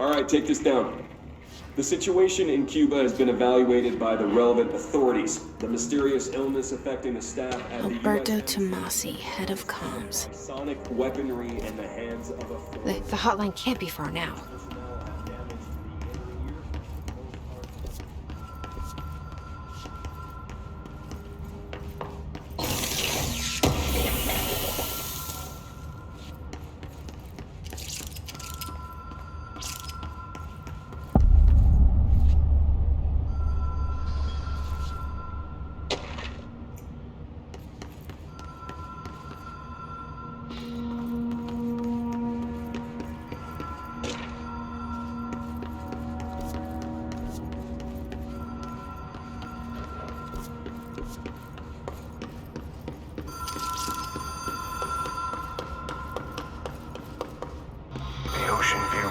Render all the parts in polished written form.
All right, take this down. The situation in Cuba has been evaluated by the relevant authorities. The mysterious illness affecting the staff at Alberto the US Tomasi, head of comms. sonic weaponry in the hands of a The hotline can't be far now.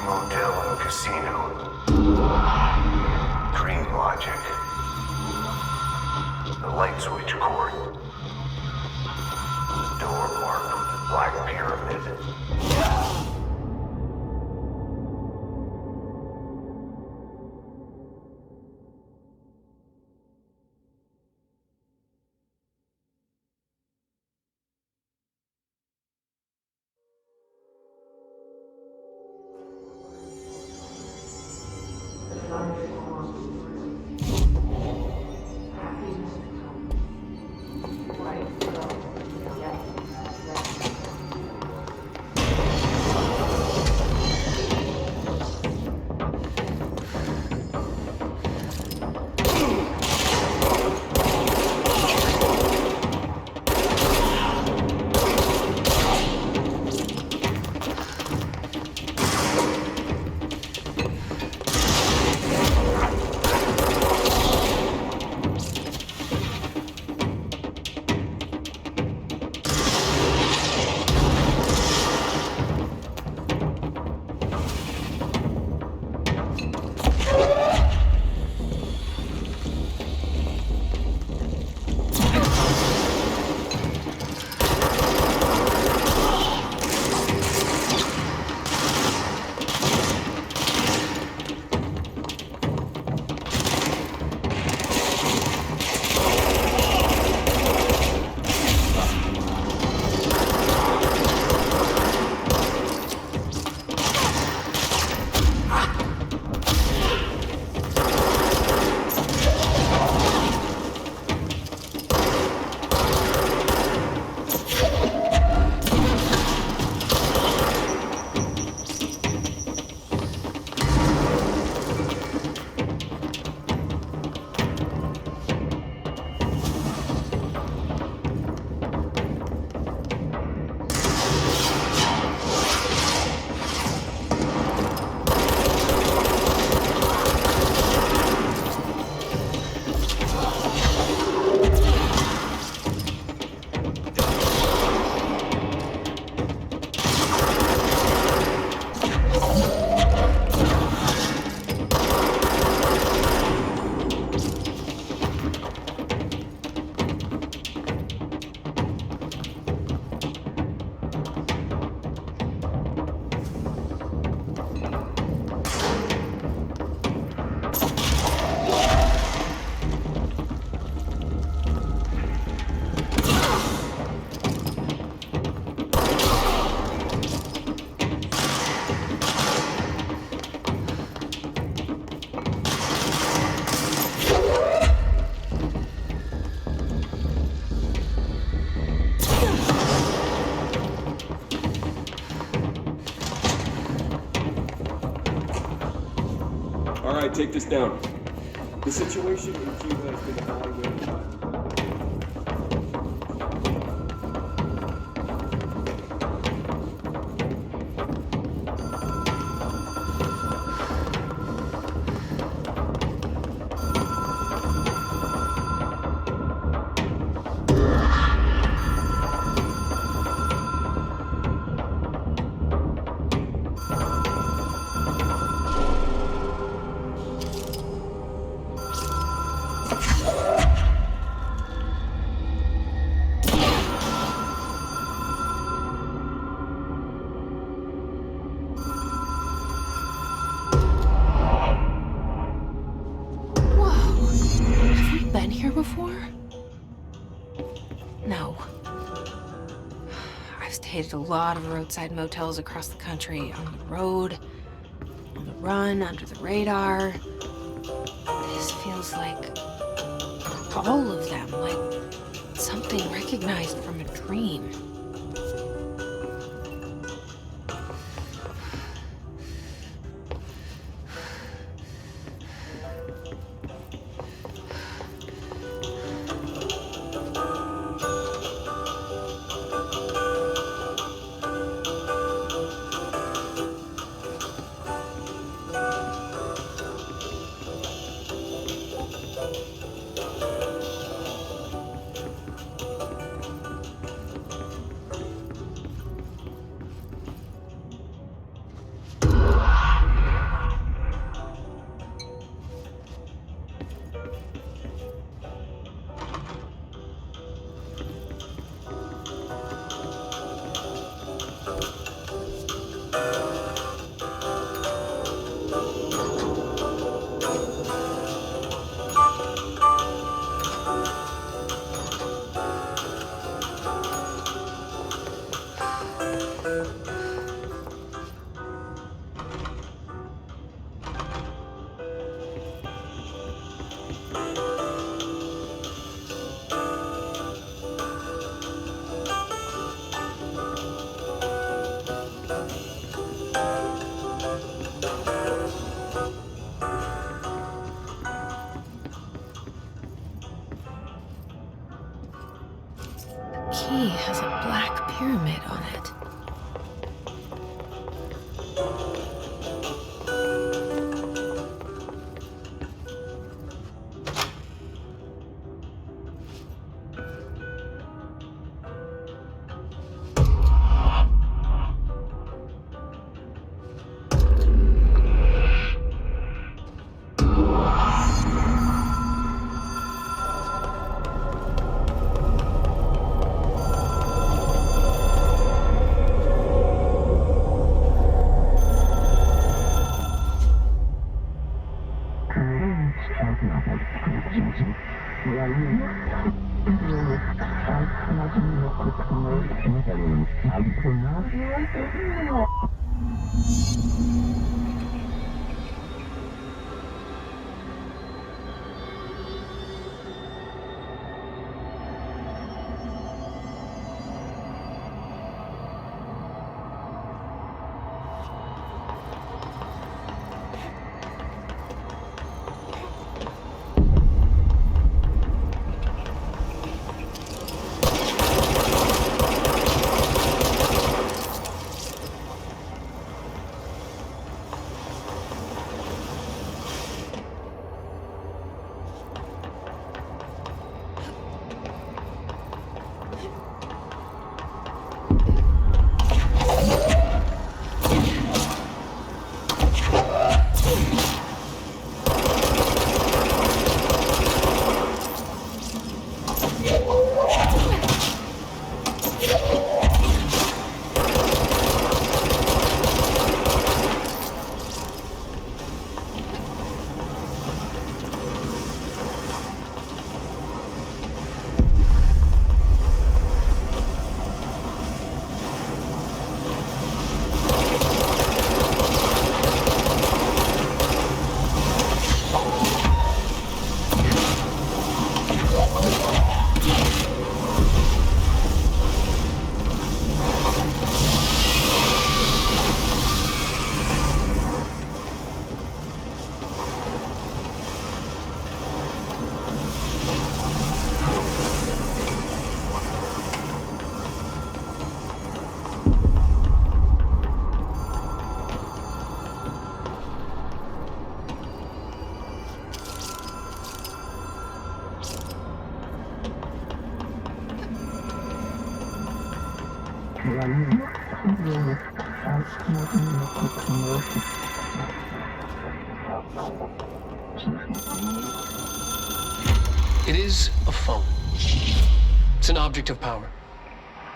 Motel and casino. Dream logic. The light switch cord. Door marked with the black pyramid. All right, take this down. The situation in Cuba has been evaluated by... before? No. I've stayed at a lot of roadside motels across the country, on the road, on the run, under the radar. This feels like all of them, like something recognized from a dream. Key has a black pyramid on it. It is a phone. It's an object of power.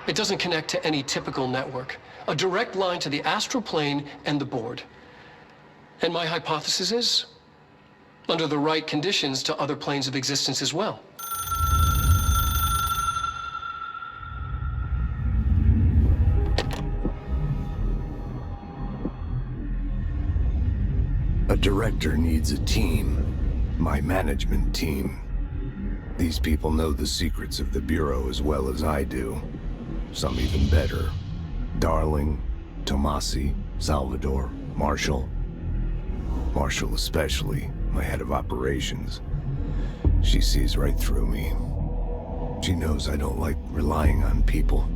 It doesn't connect to any typical network. A direct line to the astral plane and the board. And my hypothesis is, under the right conditions, to other planes of existence as well. A director needs a team. My management team. These people know the secrets of the Bureau as well as I do. Some even better. Darling, Tomasi, Salvador, Marshall. Marshall especially, my head of operations. She sees right through me. She knows I don't like relying on people.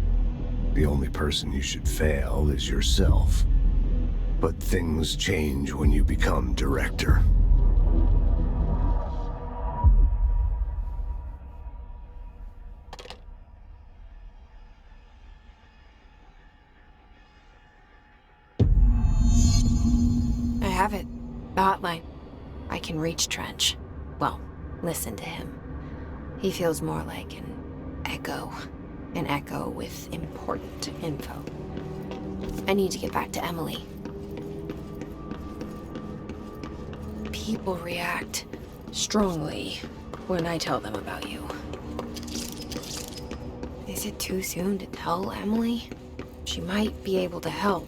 The only person you should fail is yourself. But things change when you become director. I have it. The hotline. I can reach Trench. Well, listen to him. He feels more like an echo. An echo with important info. I need to get back to Emily. People react strongly when I tell them about you. Is it too soon to tell Emily? She might be able to help.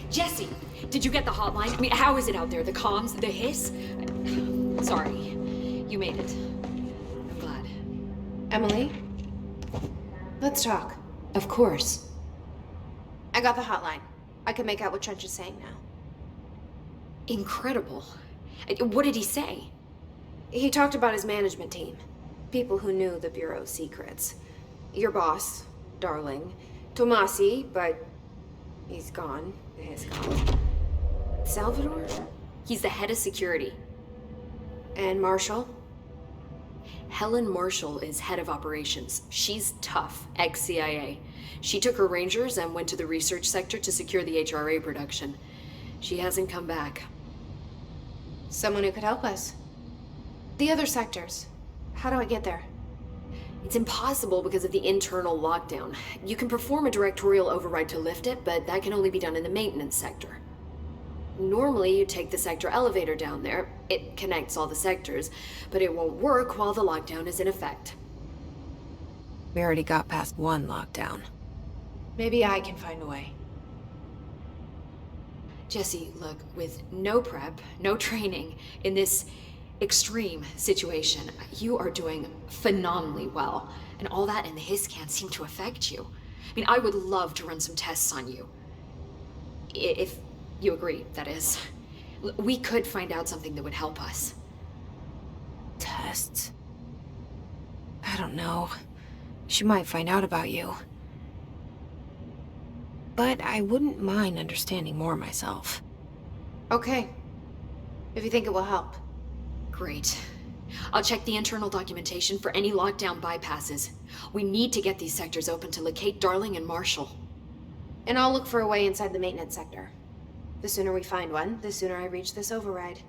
Jesse, did you get the hotline? I mean, how is it out there? The comms, the hiss? Sorry, you made it. I'm glad. Emily? Let's talk. Of course. I got the hotline. I can make out what Trench is saying now. Incredible. What did he say? He talked about his management team. People who knew the Bureau's secrets. Your boss, Darling. Tomasi, but he's gone. He's gone. Salvador? He's the head of security. And Marshall? Helen Marshall is head of operations. She's tough, ex-CIA. She took her Rangers and went to the research sector to secure the HRA production. She hasn't come back. Someone who could help us. The other sectors. How do I get there? It's impossible because of the internal lockdown. You can perform a directorial override to lift it, but that can only be done in the maintenance sector. Normally, you take the sector elevator down there. It connects all the sectors, but it won't work while the lockdown is in effect. We already got past one lockdown. Maybe I can find a way. Jesse, look, with no prep, no training, in this extreme situation, you are doing phenomenally well. And all that in the hiss can't seem to affect you. I mean, I would love to run some tests on you. If you agree, that is. We could find out something that would help us. Tests? I don't know. She might find out about you. But I wouldn't mind understanding more myself. Okay. If you think it will help. Great. I'll check the internal documentation for any lockdown bypasses. We need to get these sectors open to locate Darling and Marshall. And I'll look for a way inside the maintenance sector. The sooner we find one, the sooner I reach this override.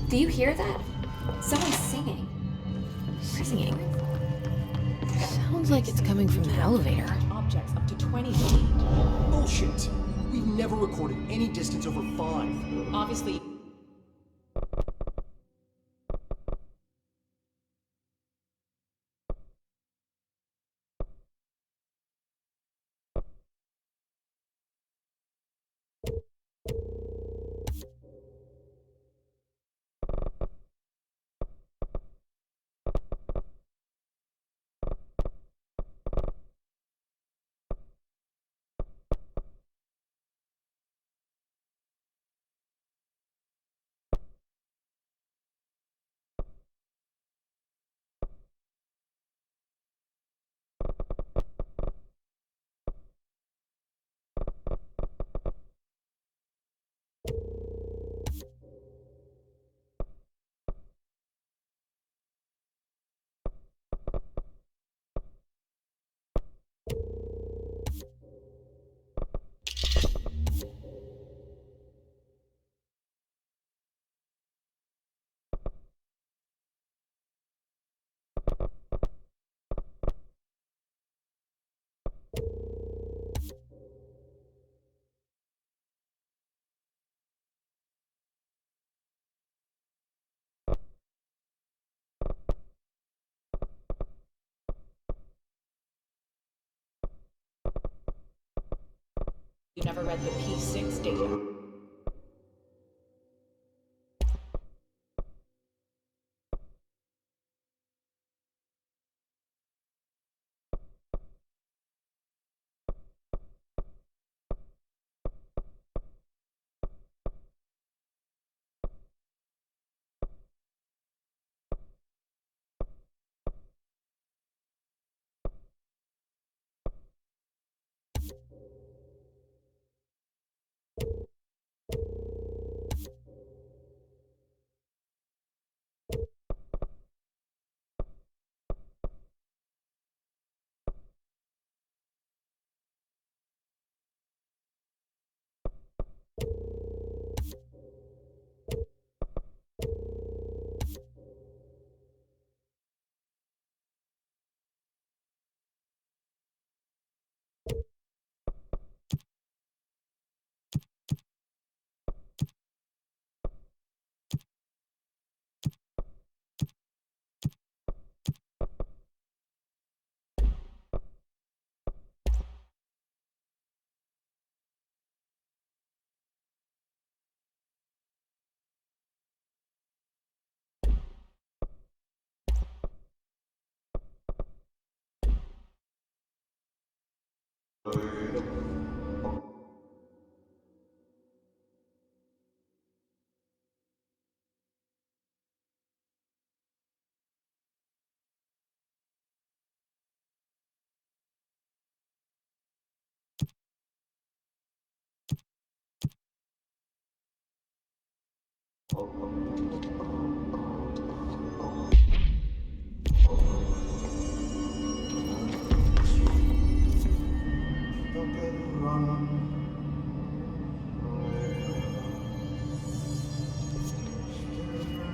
Do you hear that? Someone's singing. Singing. Sounds like it's coming from the elevator. Objects up to 20 feet. Bullshit! We've never recorded any distance over 5. Obviously, you never read the P6 data.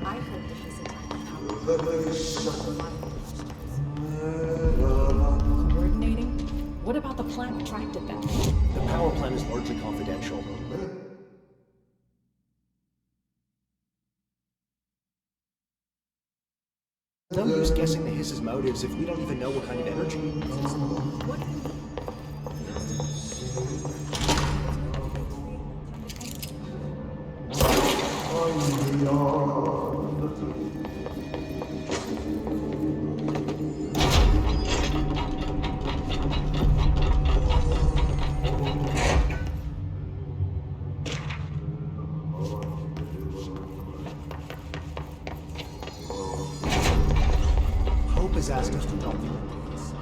I heard that he's attacking coordinating? What about the plan attracted them? The power plant is largely confidential. No use guessing the Hiss's motives if we don't even know what kind of energy. Hope has asked us to drop the reports.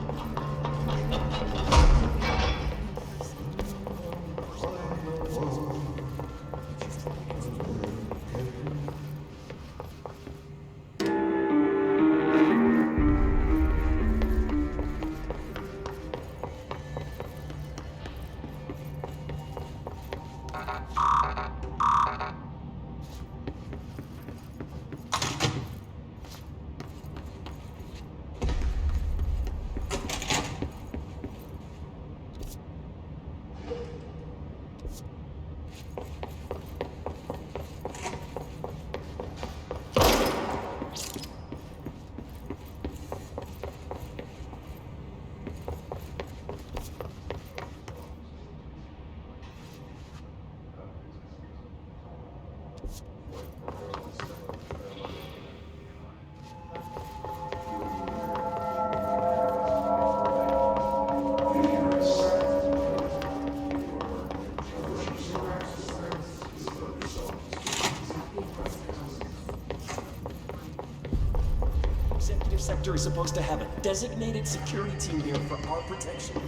Executive Sector is supposed to have a designated security team here for our protection.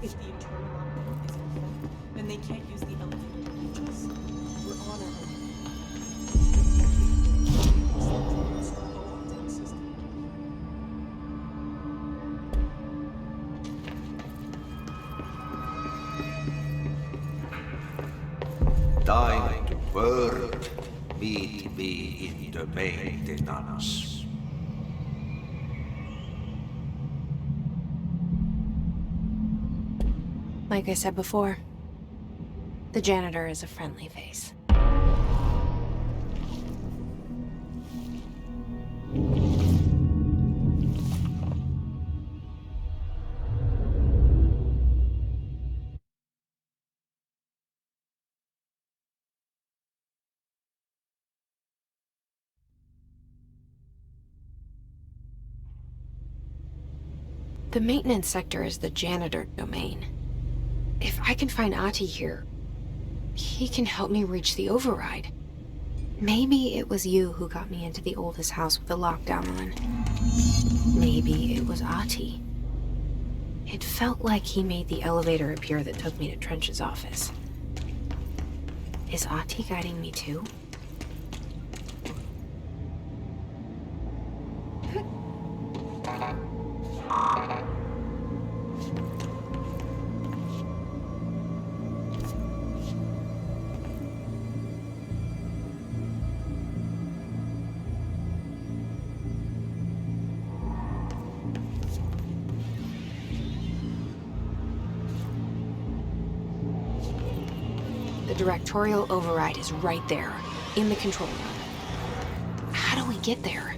If the internal lockdown is in effect, then they can't use the elevator to reach us. We're on our own. Thine word, meet me in the maintenance. Like I said before, the janitor is a friendly face. The maintenance sector is the janitor domain. If I can find Ahti here, he can help me reach the override. Maybe it was you who got me into the oldest house with the lockdown on. Maybe it was Ahti. It felt like he made the elevator appear that took me to Trench's office. Is Ahti guiding me too? The directorial override is right there, in the control room. How do we get there?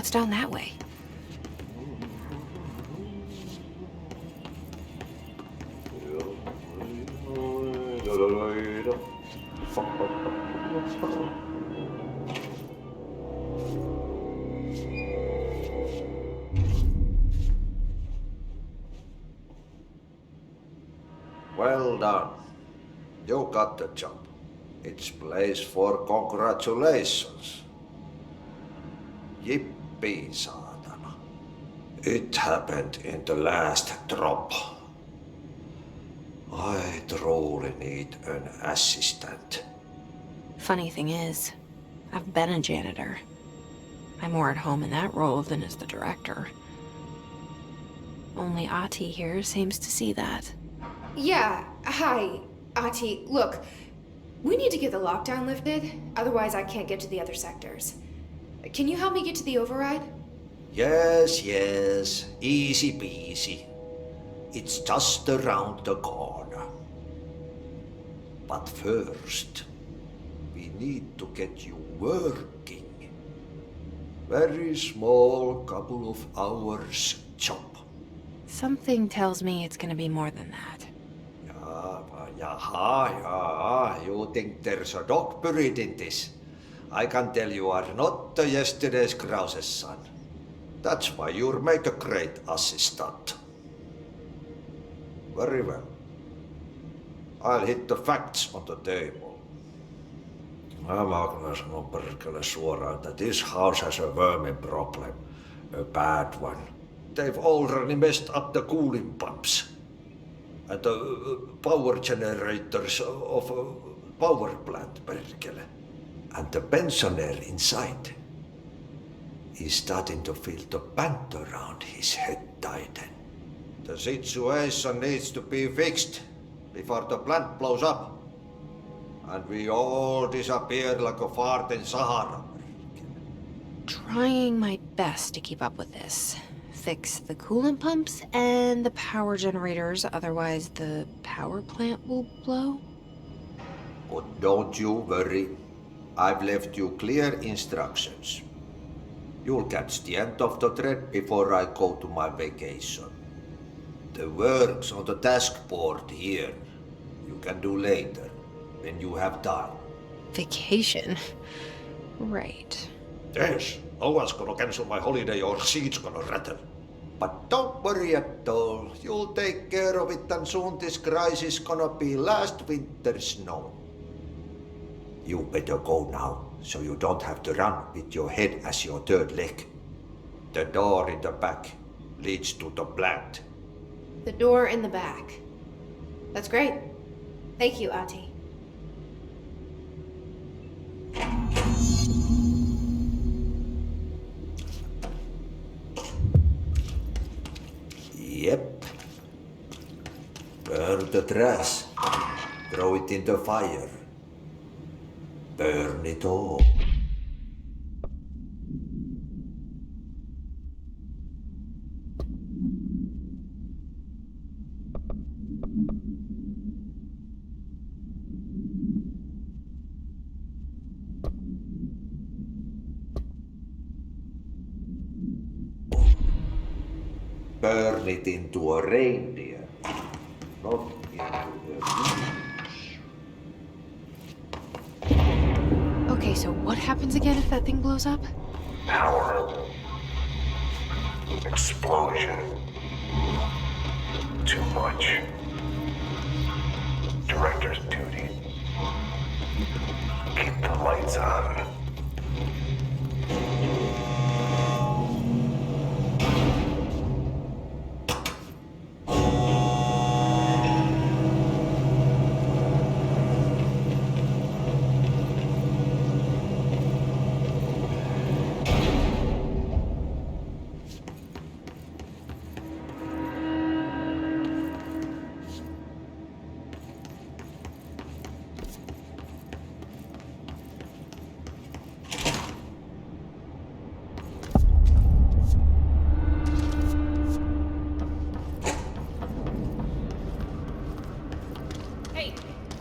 What's down that way? Well done. You got the job. It's place for congratulations. Yippee, saatana. It happened in the last drop. I truly need an assistant. Funny thing is, I've been a janitor. I'm more at home in that role than as the director. Only Ahti here seems to see that. Yeah, hi, Ahti. Look, we need to get the lockdown lifted, otherwise I can't get to the other sectors. Can you help me get to the override? Yes, easy peasy. It's just around the corner. But first, we need to get you working. Very small, couple of hours job. Something tells me it's gonna be more than that. Yeah, you think there's a dog buried in this? I can tell you are not the yesterday's Crazlitsss son. That's why you'll make a great assistant. Very well. I'll hit the facts on the table. Mä kyllä sanon perkele suoraan, that this house has a vermin problem. A bad one. They've already messed up the cooling pumps. And the power generators of a power plant, perkele. And the pensioner inside is starting to feel the band around his head tighten. The situation needs to be fixed before the plant blows up. And we all disappear like a fart in Sahara. Trying my best to keep up with this. Fix the coolant pumps and the power generators, otherwise the power plant will blow. But don't you worry. I've left you clear instructions. You'll catch the end of the thread before I go to my vacation. The work's on the task board here. You can do later, when you have time. Vacation? Right. Yes, no one's gonna cancel my holiday or seat's gonna rattle. But don't worry at all. You'll take care of it and soon this crisis gonna be last winter's snow. You better go now, so you don't have to run with your head as your third leg. The door in the back leads to the plant. The door in the back. That's great. Thank you, Ahti. Yep. Burn the trash. Throw it in the fire. Burn it all. Burn it into a reindeer, not into a Okay, so what happens again if that thing blows up? Power. Explosion. Too much. Director's duty. Keep the lights on.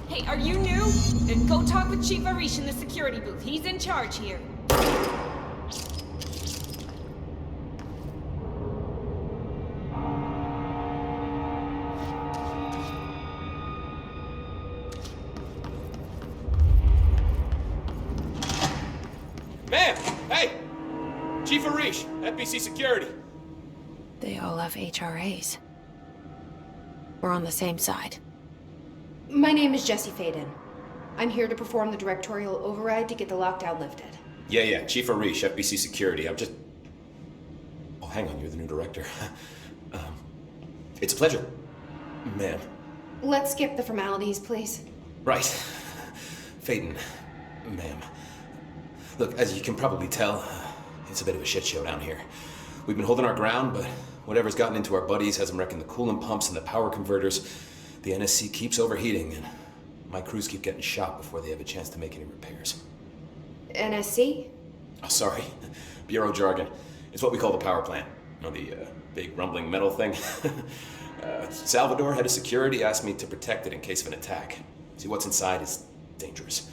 Hey, are you new? Then go talk with Chief Arish in the security booth. He's in charge here. Ma'am! Hey! Chief Arish, FBC Security. They all have HRAs. We're on the same side. My name is Jesse Faden. I'm here to perform the directorial override to get the lockdown lifted. Yeah, Chief Arish, FBC Security. I'm just... Oh, hang on, you're the new director. It's a pleasure, ma'am. Let's skip the formalities, please. Right. Faden, ma'am. Look, as you can probably tell, it's a bit of a shit show down here. We've been holding our ground, but whatever's gotten into our buddies has them wrecking the coolant pumps and the power converters. The NSC keeps overheating, and my crews keep getting shot before they have a chance to make any repairs. NSC? Oh, sorry. Bureau jargon. It's what we call the power plant. You know, the big rumbling metal thing? Salvador, head of security, asked me to protect it in case of an attack. See, what's inside is dangerous.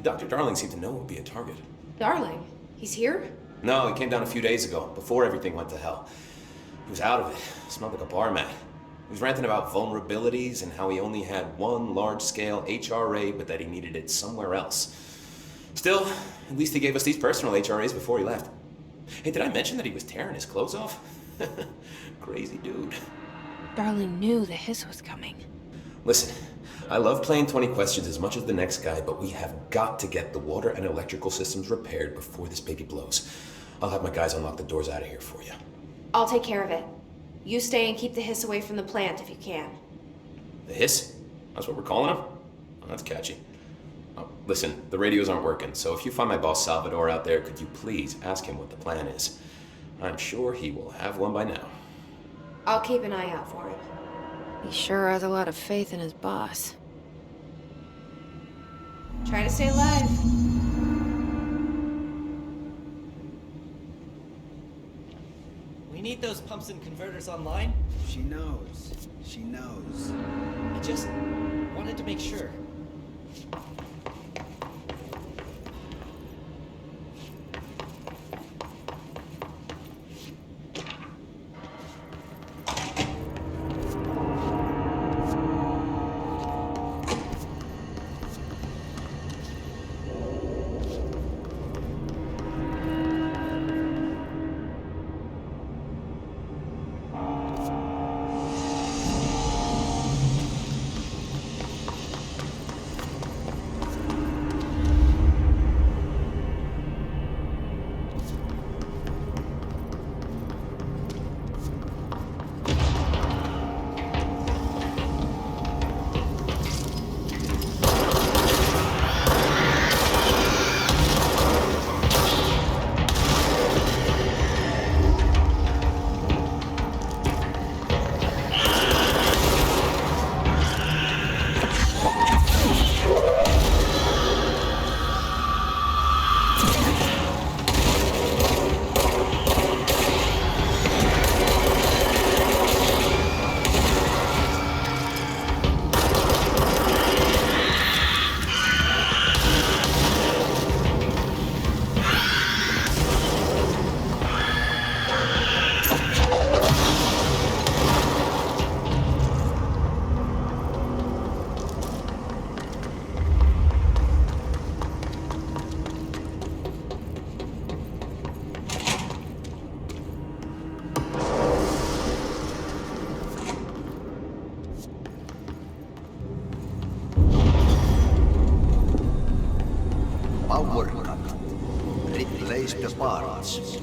Dr. Darling seemed to know it would be a target. Darling? He's here? No, he came down a few days ago, before everything went to hell. He was out of it. Smelled like a bar mat. He was ranting about vulnerabilities and how he only had one large-scale HRA, but that he needed it somewhere else. Still, at least he gave us these personal HRAs before he left. Hey, did I mention that he was tearing his clothes off? Crazy dude. Darling knew the hiss was coming. Listen, I love playing 20 questions as much as the next guy, but we have got to get the water and electrical systems repaired before this baby blows. I'll have my guys unlock the doors out of here for you. I'll take care of it. You stay and keep the hiss away from the plant if you can. The hiss? That's what we're calling him? Oh, that's catchy. Oh, listen, the radios aren't working, so if you find my boss Salvador out there, could you please ask him what the plan is? I'm sure he will have one by now. I'll keep an eye out for him. He sure has a lot of faith in his boss. Try to stay alive. We need those pumps and converters online. She knows. She knows. I just wanted to make sure. Power cut. Replace the parts.